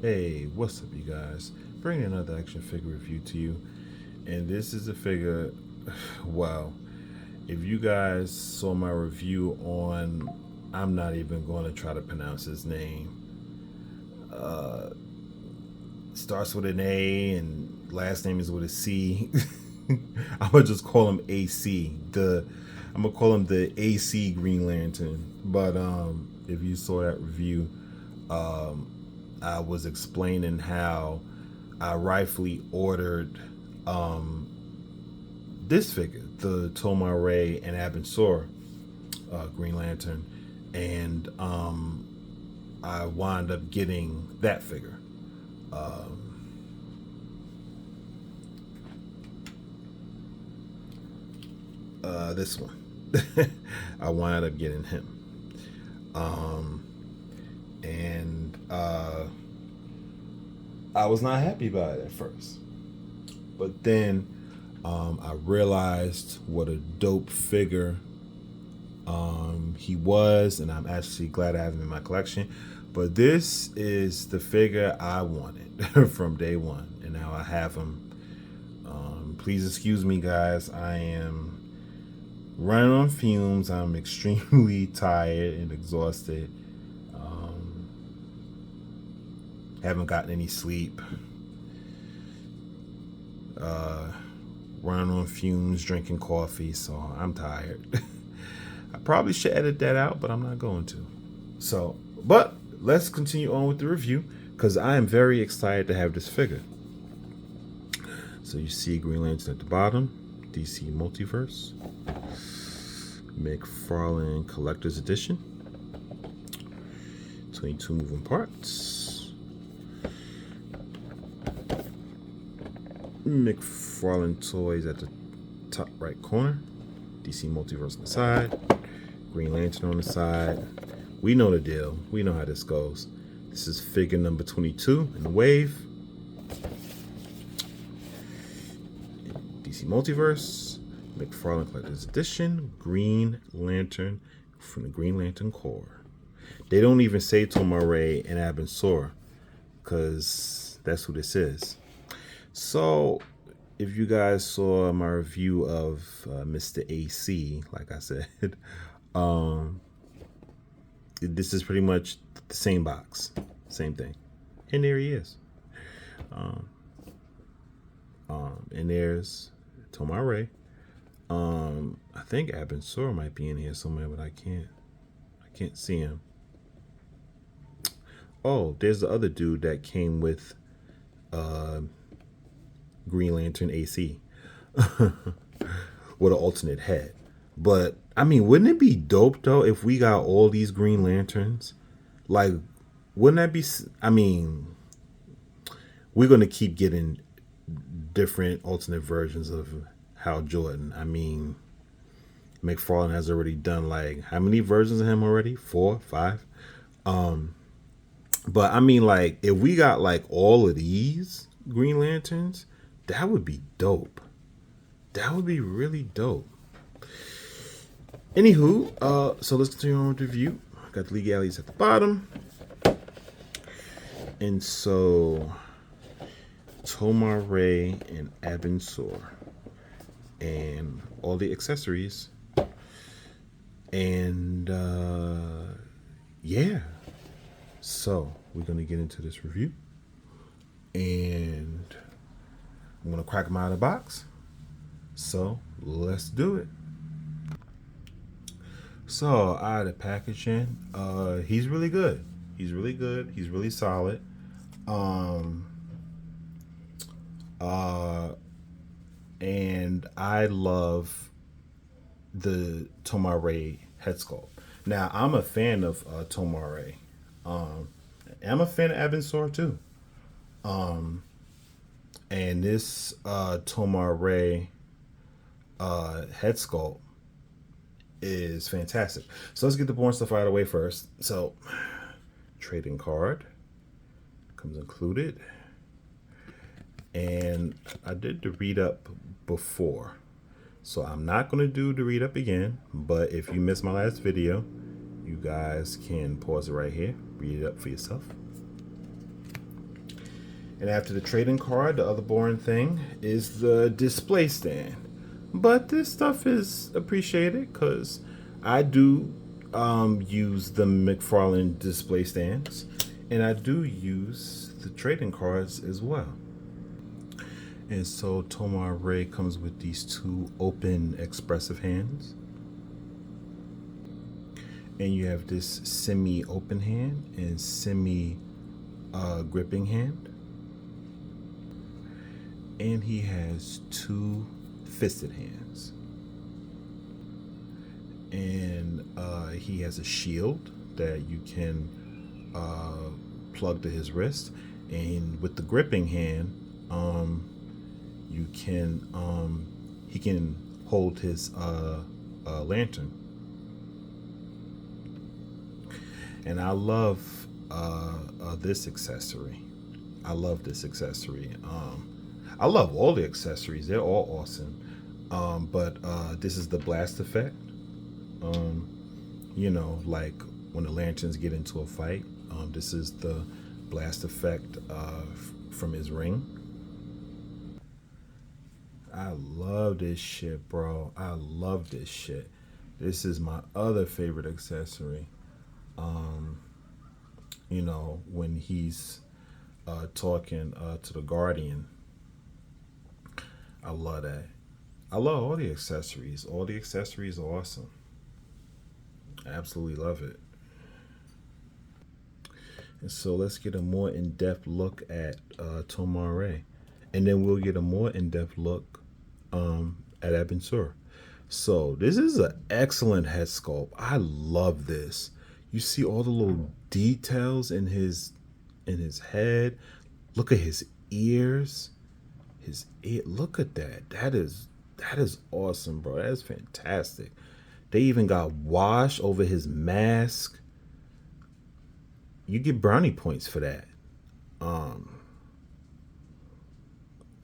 Hey, what's up, you guys? Bringing another action figure review to you. And this is a figure, wow. If you guys saw my review on, I'm not even going to try to pronounce his name. Uh, Starts with an A and last name is with a C. I'm gonna just call him AC. I'm gonna call him the AC Green Lantern. But if you saw that review, um, I was explaining how I rightfully ordered um, this figure, the Tomar Re and Abin Sur Green Lantern, and I wound up getting that figure. Um, this one. I wound up getting him. Um, and I was not happy about it at first. But then I realized what a dope figure he was, and I'm actually glad I have him in my collection. But this is the figure I wanted from day one, and now I have him. Please excuse me, guys. I am running on fumes. I'm extremely tired and exhausted. Um, haven't gotten any sleep. Uh, Running on fumes, drinking coffee, so I'm tired. I probably should edit that out, but I'm not going to. So, but let's continue on with the review because I am very excited to have this figure. So you see Green Lantern at the bottom, DC Multiverse, mcfarlane Collector's Edition, 22 moving parts, mcfarlane Toys at the top right corner, DC Multiverse on the side, Green Lantern on the side. We know the deal. We know how this goes. This is figure number 22 in the wave. DC Multiverse, mcfarlane Collector's Edition, Green Lantern from the Green Lantern Corps. They don't even say TomarRe and Abin Sur because that's who this is. So, if you guys saw my review of Mr. AC, like I said, this is pretty much the same box, same thing. And there he is. And there's TomarRe. I think Abin Sur might be in here somewhere, but I can't see him. Oh, there's the other dude that came with Green Lantern AC with an alternate head. But I mean, wouldn't it be dope though if we got all these Green Lanterns? Like, wouldn't that be? I mean, we're gonna keep getting different alternate versions of Hal Jordan. I mean, mcfarlane has already done like how many versions of him already? 4, 5. But I mean, like, if we got like all of these Green Lanterns, that would be dope. That would be really dope. Anywho, so let's continue on with the review. Got the legalities at the bottom. And so TomarRe and Abin Sur and all the accessories. And yeah. So we're gonna get into this review. And I'm gonna crack them out of the box. So let's do it. So out of the packaging, he's really good. He's really good. He's really solid. And I love the TomarRe head sculpt. Now I'm a fan of TomarRe. I'm a fan of Abin Sur too. And this TomarRe head sculpt is fantastic. So let's get the boring stuff out of the way first. So trading card comes included. And I did the read up before. So I'm not going to do the read up again. But if you missed my last video, you guys can pause it right here. Read it up for yourself. And after the trading card, the other boring thing is the display stand. But this stuff is appreciated because I do use the McFarlane display stands, and I do use the trading cards as well. And so TomarRe comes with these two open expressive hands. And you have this semi-open hand and semi-gripping hand. And he has two fisted hands. And he has a shield that you can plug to his wrist. And with the gripping hand, you can he can hold his lantern. And I love this accessory. I love this accessory. I love all the accessories. They're all awesome. But this is the blast effect. You know, like when the lanterns get into a fight. This is the blast effect from his ring. I love this shit, bro. I love this shit. This is my other favorite accessory. You know, when he's talking to the Guardian. I love that. I love all the accessories. All the accessories are awesome. I absolutely love it. And so let's get a more in-depth look at TomarRe. And then we'll get a more in-depth look at Abin Sur. So this is an excellent head sculpt. I love this. You see all the little details in his head. Look at his ears. His ear. Look at that. That is awesome, bro. That is fantastic. They even got wash over his mask. You get brownie points for that.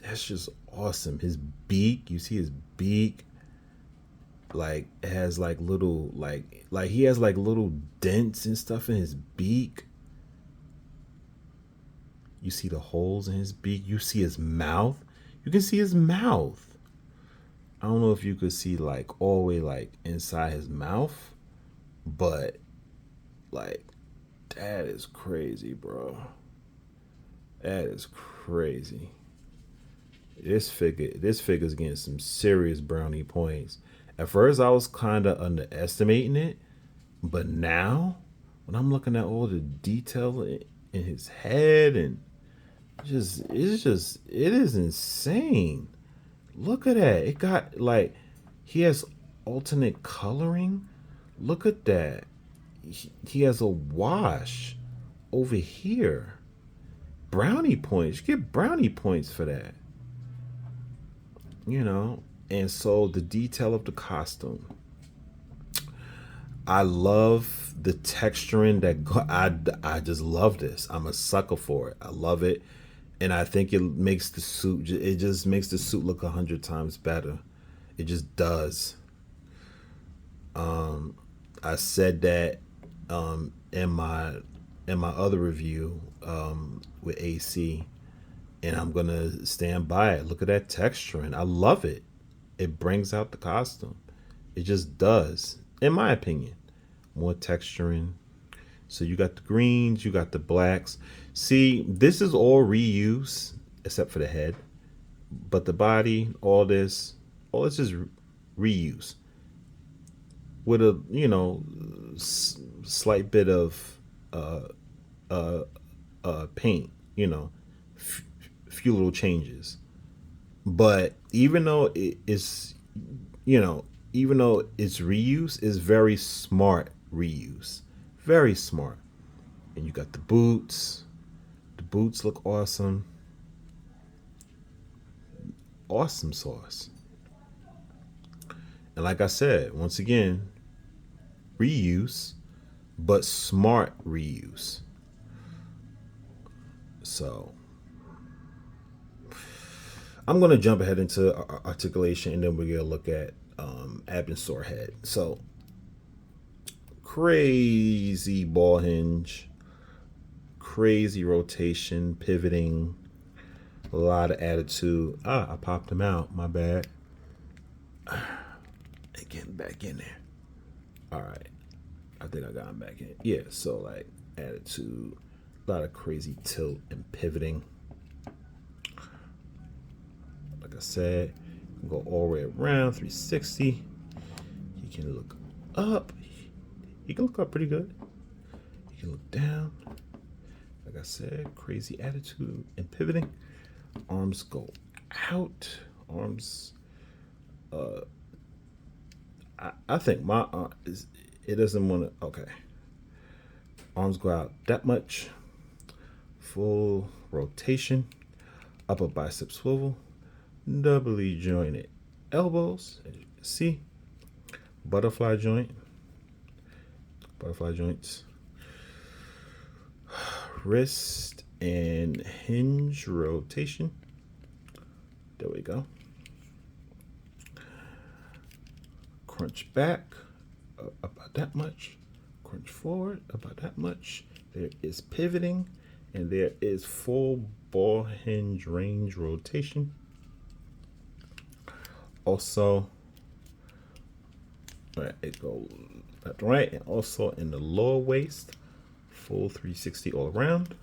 That's just awesome. His beak. You see his beak. Like it has like little like he has like little dents and stuff in his beak. You see the holes in his beak. You see his mouth. You can see his mouth. I don't know if you could see like all the way like inside his mouth, but like that is crazy, bro. That is crazy. This figure's getting some serious brownie points. At first I was kind of underestimating it, but now when I'm looking at all the detail in his head and it is insane. Look at that. It got like he has alternate coloring. Look at that. He has a wash over here. Brownie points. You get brownie points for that. You know, and so the detail of the costume. I love the texturing I just love this. I'm a sucker for it. I love it. And I think it makes the suit, it just makes the suit look 100 times better. It just does. I said that in my other review with AC, and I'm gonna stand by it. Look at that texturing. I love it. It brings out the costume. It just does, in my opinion. More texturing. So you got the greens, you got the blacks. See, this is all reuse except for the head, but the body, all this is reuse with a slight bit of paint, few little changes. But even though even though it's reuse, it's very smart reuse, very smart. And you got the boots. The boots look awesome. Awesome sauce. And like I said, once again, reuse, but smart reuse. So I'm going to jump ahead into articulation, and then we're going to look at Abin Sur head. So crazy ball hinge, crazy rotation, pivoting, A lot of attitude. I popped him out. My bad. Getting back in there. All right. I think I got him back in. Yeah, so like attitude, a lot of crazy tilt and pivoting. Like I said, go all the way around 360. He can look up. He can look up pretty good. He can look down. Like I said, crazy attitude and pivoting. Arms go out. Arms. I think my arm is. It doesn't want to. Okay. Arms go out that much. Full rotation. Upper bicep swivel. Doubly jointed elbows, as you can see. Butterfly joint. Butterfly joints. Wrist and hinge rotation. There we go. Crunch back about that much. Crunch forward about that much. There is pivoting, and there is full ball hinge range rotation. Also, it goes left to right, and also in the lower waist, full 360 all around.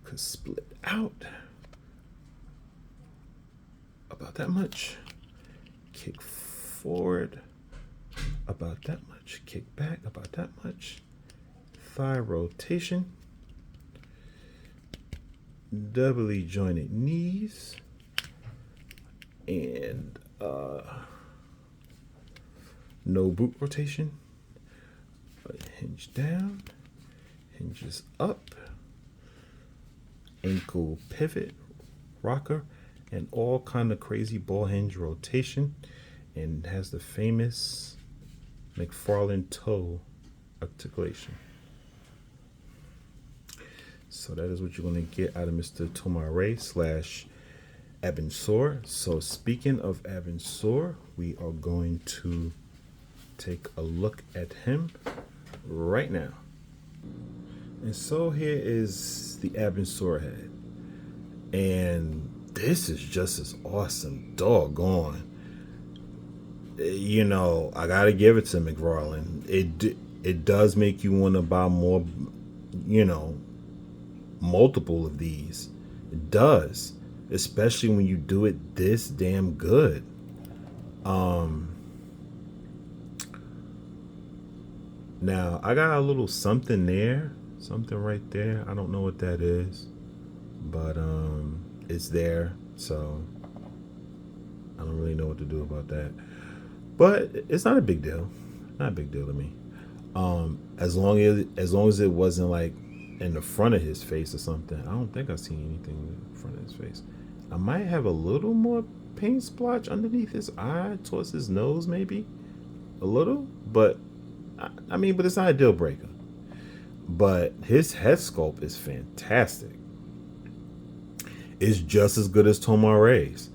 Could split out about that much. Kick forward about that much. Kick back about that much. Thigh rotation. Doubly jointed knees. And no boot rotation. Hinge down. Hinges up. Ankle pivot. Rocker. And all kind of crazy ball hinge rotation. And has the famous McFarlane toe articulation. So that is what you're going to get out of Mr. Tomar Re / Abin Sur. So speaking of Abin Sur, we are going to take a look at him right now. And so here is the Abin Sur head. And this is just as awesome. Doggone. You know, I gotta give it to McFarlane. It does make you want to buy more, you know, multiple of these. It does, especially when you do it this damn good. Now I got a little something there, something right there. I don't know what that is, but it's there, so I don't really know what to do about that. But it's not a big deal. Not a big deal to me. As long as it wasn't like in the front of his face or something. I don't think I've seen anything in the front of his face. I might have a little more paint splotch underneath his eye, towards his nose, maybe a little. But I mean, but it's not a deal breaker. But his head sculpt is fantastic. It's just as good as TomarRe's.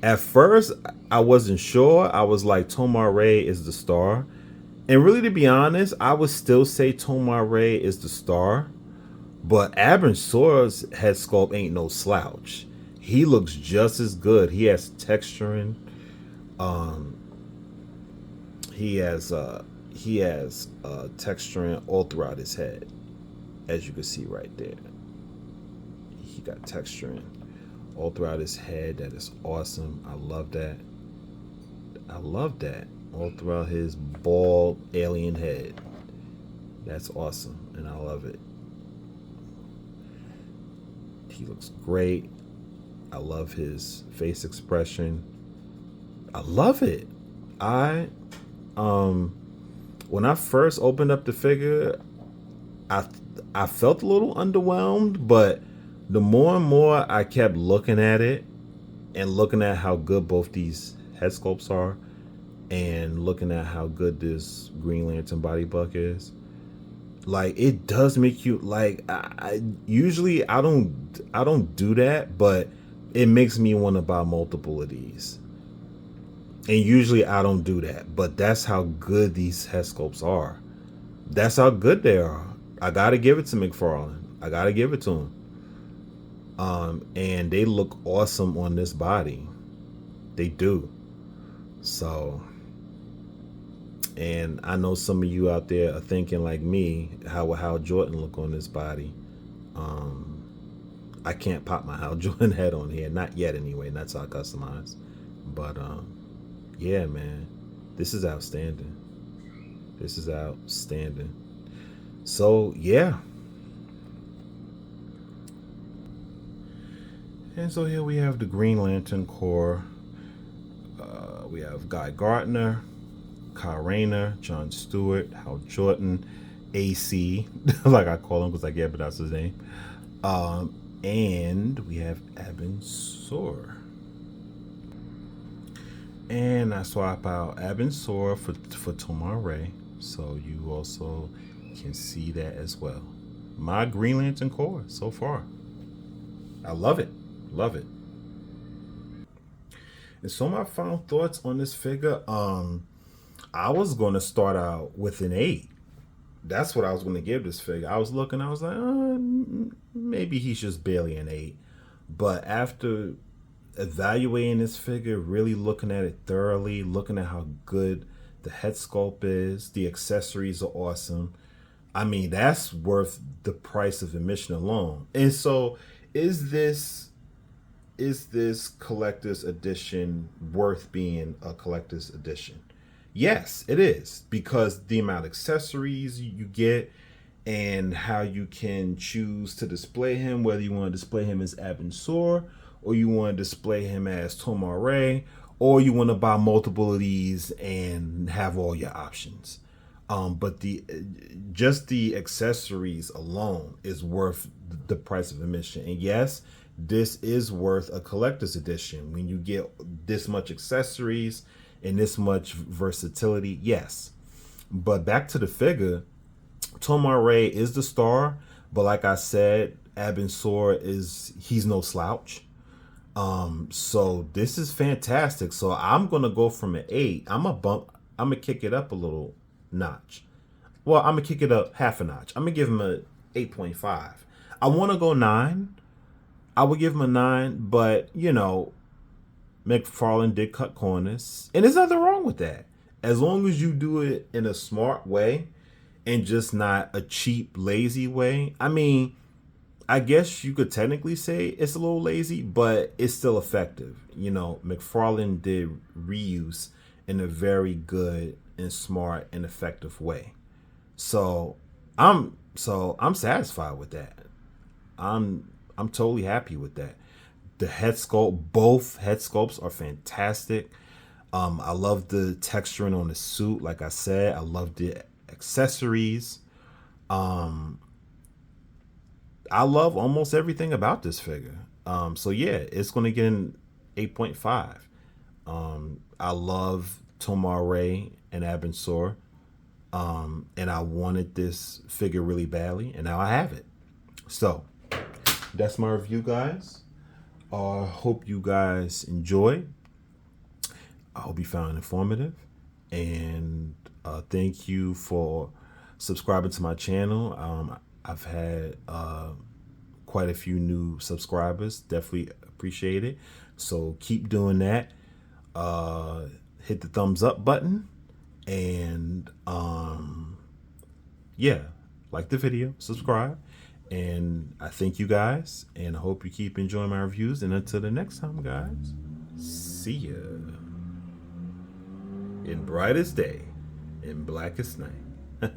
At first, I wasn't sure. I was like, TomarRe is the star. And really, to be honest, I would still say TomarRe is the star. But Abin Sur's head sculpt ain't no slouch. He looks just as good. He has texturing. He has texturing all throughout his head, as you can see right there. He got texturing all throughout his head. That is awesome. I love that. I love that. All throughout his bald alien head. That's awesome, and I love it. He looks great. I love his face expression. I love it. When I first opened up the figure, I felt a little underwhelmed, but the more and more I kept looking at it and looking at how good both these head sculpts are and looking at how good this Green Lantern body buck is, like, it does make you like, I usually I don't do that, but it makes me want to buy multiple of these. And usually I don't do that, but that's how good these head sculpts are. That's how good they are. I gotta give it to McFarlane. I gotta give it to him. And they look awesome on this body. They do. So, and I know some of you out there are thinking like me, how will Hal Jordan look on this body? I can't pop my Hal Jordan head on here, not yet anyway. That's how I customize. But yeah, man, this is outstanding. This is outstanding. So yeah. And so here we have the Green Lantern Corps. We have Guy Gardner, Kyle Rayner, John Stewart, Hal Jordan, AC, like I call him because I can't pronounce his name. And we have Abin Sur. And I swap out Abin Sur for Tomar Re, so you also can see that as well. My Green Lantern Corps so far. I love it. Love it. And so my final thoughts on this figure, I was going to start out with an 8. That's what I was going to give this figure. I was looking, I was like, maybe he's just barely an 8. But after evaluating this figure, really looking at it thoroughly, looking at how good the head sculpt is, the accessories are awesome. I mean, that's worth the price of admission alone. And so is this collector's edition worth being a collector's edition? Yes, it is, because the amount of accessories you get and how you can choose to display him, whether you want to display him as Abin Sur or you want to display him as TomarRe, or you want to buy multiple of these and have all your options. But just the accessories alone is worth the price of admission. And yes, this is worth a collector's edition when you get this much accessories and this much versatility. Yes, but back to the figure, TomarRe is the star, but like I said, Abin Sur he's no slouch. So this is fantastic. So I'm gonna go from an 8. I'm gonna kick it up a little notch. Well, I'm gonna kick it up half a notch. I'm gonna give him a 8.5. I want to go 9. I would give him a 9, but you know, McFarlane did cut corners, and there's nothing wrong with that, as long as you do it in a smart way and just not a cheap, lazy way. I mean, I guess you could technically say it's a little lazy, but it's still effective. You know, McFarlane did reuse in a very good and smart and effective way. So I'm satisfied with that. I'm totally happy with that. The head sculpt, both head sculpts are fantastic. I love the texturing on the suit. Like I said, I love the accessories. I love almost everything about this figure. So yeah, it's going to get an 8.5. I love TomarRe and Abin Sur. And I wanted this figure really badly, and now I have it. So that's my review, guys. Hope you guys enjoyed. I hope you found it informative, and thank you for subscribing to my channel. I've had quite a few new subscribers. Definitely appreciate it. So keep doing that. Hit the thumbs up button, and yeah, like the video, subscribe. And I thank you guys, and I hope you keep enjoying my reviews. And until the next time, guys, see ya. In brightest day, in blackest night.